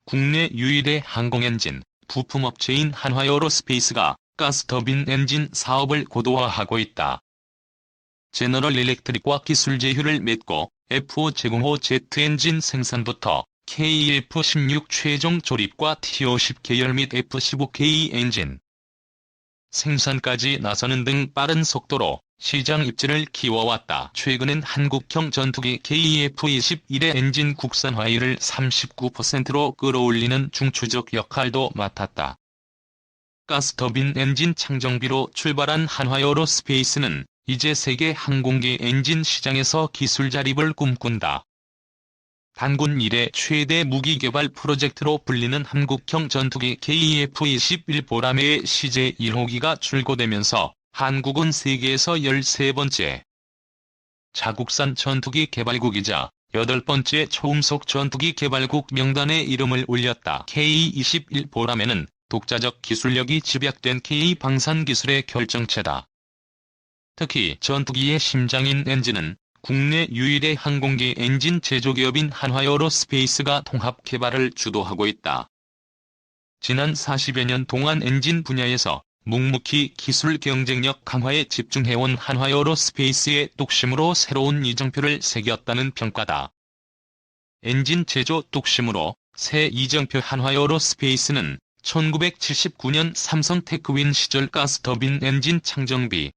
국내 유일의 항공엔진 부품업체인 한화에어로스페이스가 가스터빈 엔진 사업을 고도화하고 있다. 제너럴 일렉트릭과 기술 제휴를 맺고 F5 제공호 제트 엔진 생산부터 KF-16 최종 조립과 T-50 계열 및 F-15K 엔진 생산까지 나서는 등 빠른 속도로 시장 입지를 키워왔다. 최근엔 한국형 전투기 KF-21의 엔진 국산화율을 39%로 끌어올리는 중추적 역할도 맡았다. 가스터빈 엔진 창정비로 출발한 한화에어로스페이스는 이제 세계 항공기 엔진 시장에서 기술 자립을 꿈꾼다. 단군 이래 최대 무기 개발 프로젝트로 불리는 한국형 전투기 KF-21 보라매의 시제 1호기가 출고되면서 한국은 세계에서 13번째 자국산 전투기 개발국이자 8번째 초음속 전투기 개발국 명단에 이름을 올렸다. K-21 보라매는 독자적 기술력이 집약된 K 방산 기술의 결정체다. 특히 전투기의 심장인 엔진은 국내 유일의 항공기 엔진 제조기업인 한화에어로스페이스가 통합 개발을 주도하고 있다. 지난 40여 년 동안 엔진 분야에서 묵묵히 기술 경쟁력 강화에 집중해온 한화에어로스페이스의 뚝심으로 새로운 이정표를 새겼다는 평가다. 엔진 제조 뚝심으로 새 이정표 한화에어로스페이스는 1979년 삼성 테크윈 시절 가스터빈 엔진 창정비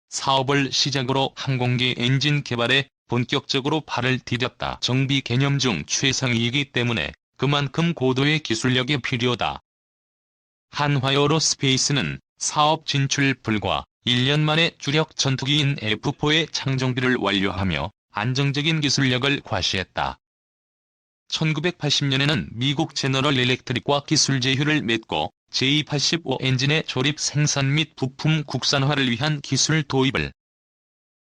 사업을 시작으로 항공기 엔진 개발에 본격적으로 발을 디뎠다. 정비 개념 중 최상위이기 때문에 그만큼 고도의 기술력이 필요하다. 한화에어로스페이스는 사업 진출 불과 1년 만에 주력 전투기인 F4의 창정비를 완료하며 안정적인 기술력을 과시했다. 1980년에는 미국 제너럴 일렉트릭과 기술 제휴를 맺고 J85 엔진의 조립 생산 및 부품 국산화를 위한 기술 도입을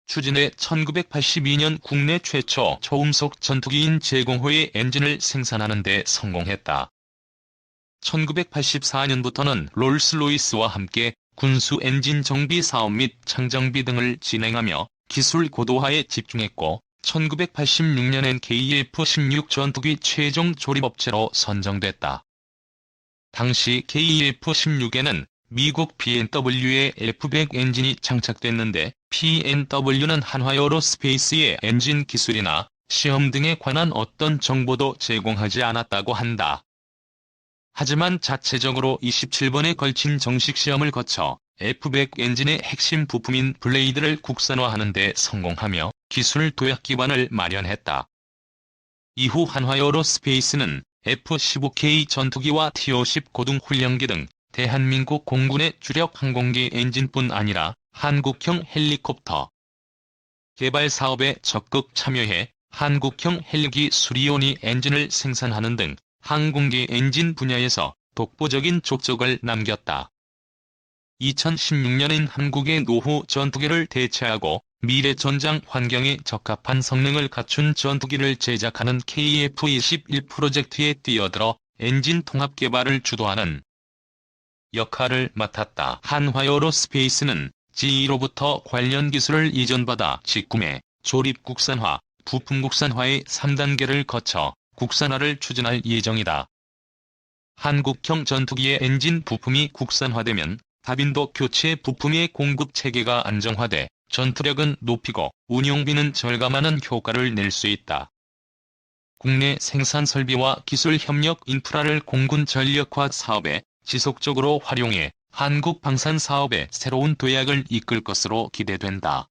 추진해 1982년 국내 최초 초음속 전투기인 제공호의 엔진을 생산하는 데 성공했다. 1984년부터는 롤스로이스와 함께 군수 엔진 정비 사업 및 창정비 등을 진행하며 기술 고도화에 집중했고 1986년엔 KF-16 전투기 최종 조립업체로 선정됐다. 당시 KF-16에는 미국 BMW의 F100 엔진이 장착됐는데 BMW는 한화에어로스페이스의 엔진 기술이나 시험 등에 관한 어떤 정보도 제공하지 않았다고 한다. 하지만 자체적으로 27번에 걸친 정식 시험을 거쳐 F100 엔진의 핵심 부품인 블레이드를 국산화하는 데 성공하며 기술 도약 기반을 마련했다. 이후 한화에어로스페이스는 F-15K 전투기와 T-50 고등훈련기 등 대한민국 공군의 주력 항공기 엔진뿐 아니라 한국형 헬리콥터 개발 사업에 적극 참여해 한국형 헬기 수리온이 엔진을 생산하는 등 항공기 엔진 분야에서 독보적인 족적을 남겼다. 2016년엔 한국의 노후 전투기를 대체하고 미래 전장 환경에 적합한 성능을 갖춘 전투기를 제작하는 KF-21 프로젝트에 뛰어들어 엔진 통합 개발을 주도하는 역할을 맡았다. 한화에어로스페이스는 GE로부터 관련 기술을 이전받아 직구매, 조립 국산화, 부품 국산화의 3단계를 거쳐 국산화를 추진할 예정이다. 한국형 전투기의 엔진 부품이 국산화되면 다빈도 교체 부품의 공급 체계가 안정화돼 전투력은 높이고 운용비는 절감하는 효과를 낼 수 있다. 국내 생산 설비와 기술 협력 인프라를 공군 전력화 사업에 지속적으로 활용해 한국 방산 사업의 새로운 도약을 이끌 것으로 기대된다.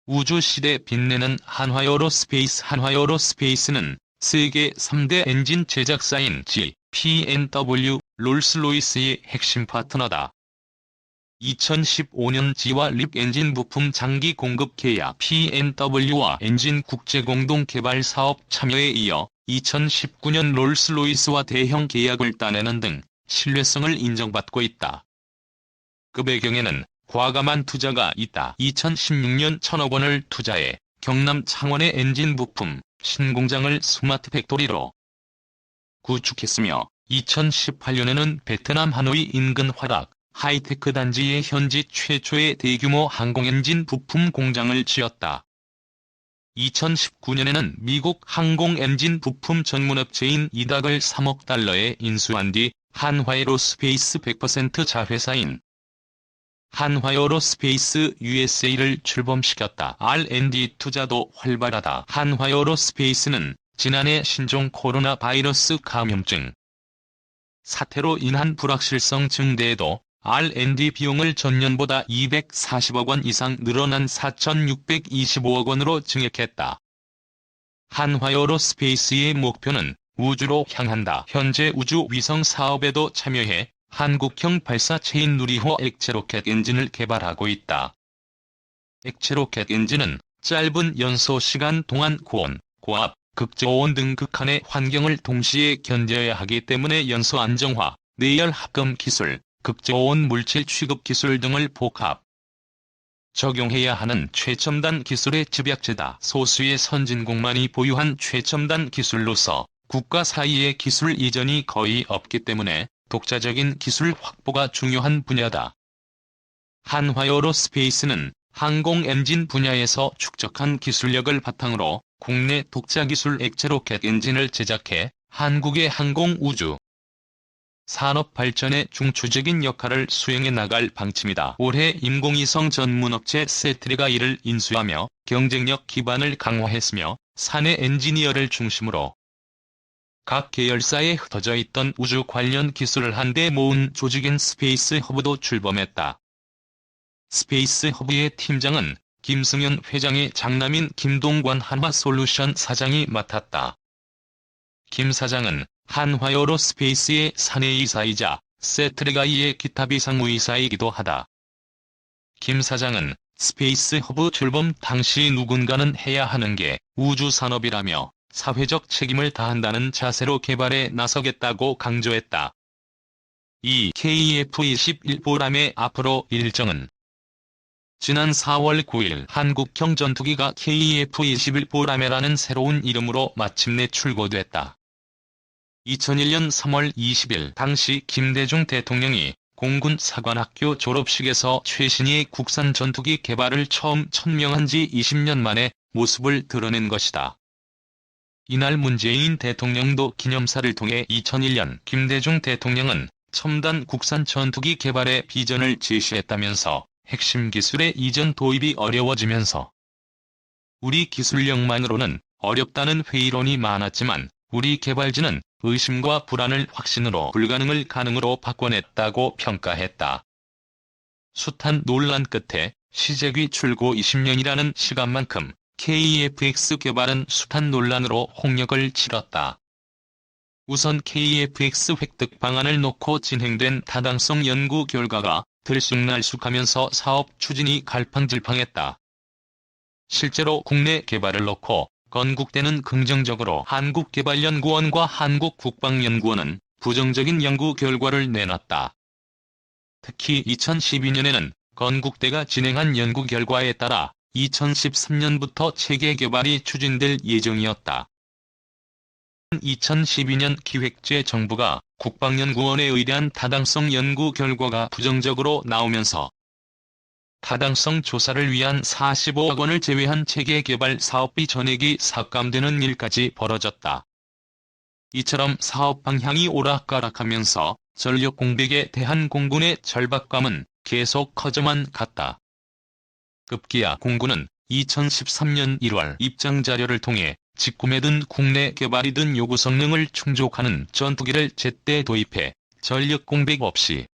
우주시대 빛내는 한화에어로스페이스는 세계 3대 엔진 제작사인 GE, BMW, 롤스로이스의 핵심 파트너다. 2015년 GE와 립 엔진 부품 장기 공급 계약 BMW와 엔진 국제 공동 개발 사업 참여에 이어 2019년 롤스로이스와 대형 계약을 따내는 등 신뢰성을 인정받고 있다. 그 배경에는 과감한 투자가 있다. 2016년 1,000억 원을 투자해 경남 창원의 엔진 부품 신공장을 스마트 팩토리로 구축했으며 2018년에는 베트남 하노이 인근 화락 하이테크 단지에 현지 최초의 대규모 항공엔진 부품 공장을 지었다. 2019년에는 미국 항공 엔진 부품 전문업체인 이닥을 3억 달러에 인수한 뒤 한화에로스페이스 100% 자회사인 한화에로스페이스 USA를 출범시켰다. R&D 투자도 활발하다. 한화에로스페이스는 지난해 신종 코로나 바이러스 감염증 사태로 인한 불확실성 증대에도 R&D 비용을 전년보다 240억 원 이상 늘어난 4,625억 원으로 증액했다. 한화에로스페이스의 목표는 우주로 향한다. 현재 우주 위성 사업에도 참여해 한국형 발사체인 누리호 액체로켓 엔진을 개발하고 있다. 액체로켓 엔진은 짧은 연소 시간 동안 고온, 고압, 극저온 등 극한의 환경을 동시에 견뎌야 하기 때문에 연소 안정화, 내열 합금 기술, 극저온 물질 취급 기술 등을 복합 적용해야 하는 최첨단 기술의 집약체다. 소수의 선진국만이 보유한 최첨단 기술로서 국가 사이의 기술 이전이 거의 없기 때문에 독자적인 기술 확보가 중요한 분야다. 한화에로스페이스는 항공 엔진 분야에서 축적한 기술력을 바탕으로 국내 독자 기술 액체로켓 엔진을 제작해 한국의 항공 우주 산업 발전에 중추적인 역할을 수행해 나갈 방침이다. 올해 인공위성 전문업체 세트리가 이를 인수하며 경쟁력 기반을 강화했으며 사내 엔지니어를 중심으로 각 계열사에 흩어져 있던 우주 관련 기술을 한데 모은 조직인 스페이스 허브도 출범했다. 스페이스 허브의 팀장은 김승현 회장의 장남인 김동관 한화솔루션 사장이 맡았다. 김 사장은 한화에로스페이스의 사내이사이자 세트리가이의 기타 비상무이사이기도 하다. 김 사장은 스페이스 허브 출범 당시 누군가는 해야 하는 게 우주산업이라며 사회적 책임을 다한다는 자세로 개발에 나서겠다고 강조했다. 이 KF-21보람의 앞으로 일정은 지난 4월 9일 한국형 전투기가 KF-21보람이라는 새로운 이름으로 마침내 출고됐다. 2001년 3월 20일 당시 김대중 대통령이 공군 사관학교 졸업식에서 최신의 국산 전투기 개발을 처음 천명한 지 20년 만에 모습을 드러낸 것이다. 이날 문재인 대통령도 기념사를 통해 2001년 김대중 대통령은 첨단 국산 전투기 개발의 비전을 제시했다면서 핵심 기술의 이전 도입이 어려워지면서 우리 기술력만으로는 어렵다는 회의론이 많았지만 우리 개발진은 의심과 불안을 확신으로 불가능을 가능으로 바꿔냈다고 평가했다. 숱한 논란 끝에 시제기 출고 20년이라는 시간만큼 KF-X 개발은 숱한 논란으로 홍역을 치렀다. 우선 KF-X 획득 방안을 놓고 진행된 타당성 연구 결과가 들쑥날쑥하면서 사업 추진이 갈팡질팡했다. 실제로 국내 개발을 놓고 건국대는 긍정적으로 한국개발연구원과 한국국방연구원은 부정적인 연구 결과를 내놨다. 특히 2012년에는 건국대가 진행한 연구 결과에 따라 2013년부터 체계 개발이 추진될 예정이었다. 2012년 기획재 정부가 국방연구원에 의뢰한 타당성 연구 결과가 부정적으로 나오면서 타당성 조사를 위한 45억 원을 제외한 체계 개발 사업비 전액이 삭감되는 일까지 벌어졌다. 이처럼 사업 방향이 오락가락하면서 전력 공백에 대한 공군의 절박감은 계속 커져만 갔다. 급기야 공군은 2013년 1월 입장 자료를 통해 직구매든 국내 개발이든 요구 성능을 충족하는 전투기를 제때 도입해 전력 공백 없이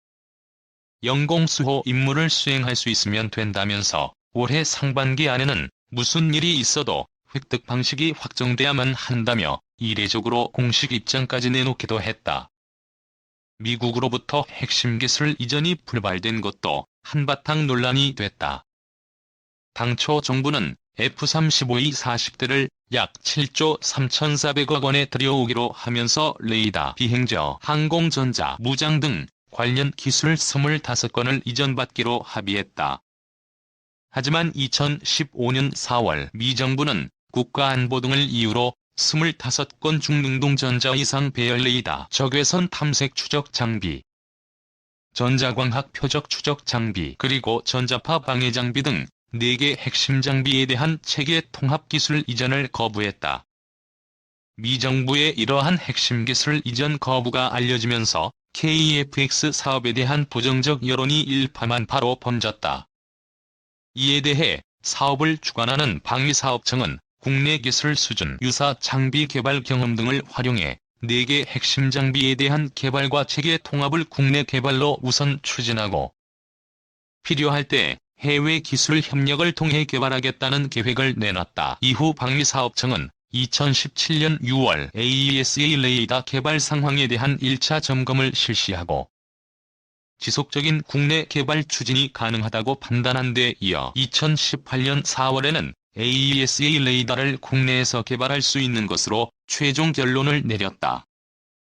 영공수호 임무를 수행할 수 있으면 된다면서 올해 상반기 안에는 무슨 일이 있어도 획득 방식이 확정돼야만 한다며 이례적으로 공식 입장까지 내놓기도 했다. 미국으로부터 핵심 기술 이전이 불발된 것도 한바탕 논란이 됐다. 당초 정부는 F-35E 40대를 약 7조 3,400억 원에 들여오기로 하면서 레이더, 비행저, 항공전자, 무장 등 관련 기술 25건을 이전받기로 합의했다. 하지만 2015년 4월 미 정부는 국가안보 등을 이유로 25건 중능동전자 이상 배열 레이더, 적외선 탐색 추적 장비, 전자광학 표적 추적 장비 그리고 전자파 방해 장비 등 4개 핵심 장비에 대한 체계 통합 기술 이전을 거부했다. 미 정부의 이러한 핵심 기술 이전 거부가 알려지면서 KF-X 사업에 대한 부정적 여론이 일파만파로 번졌다. 이에 대해 사업을 주관하는 방위사업청은 국내 기술 수준 유사 장비 개발 경험 등을 활용해 4개 핵심 장비에 대한 개발과 체계 통합을 국내 개발로 우선 추진하고 필요할 때 해외 기술 협력을 통해 개발하겠다는 계획을 내놨다. 이후 방위사업청은 2017년 6월 AESA 레이더 개발 상황에 대한 1차 점검을 실시하고 지속적인 국내 개발 추진이 가능하다고 판단한 데 이어 2018년 4월에는 AESA 레이더를 국내에서 개발할 수 있는 것으로 최종 결론을 내렸다.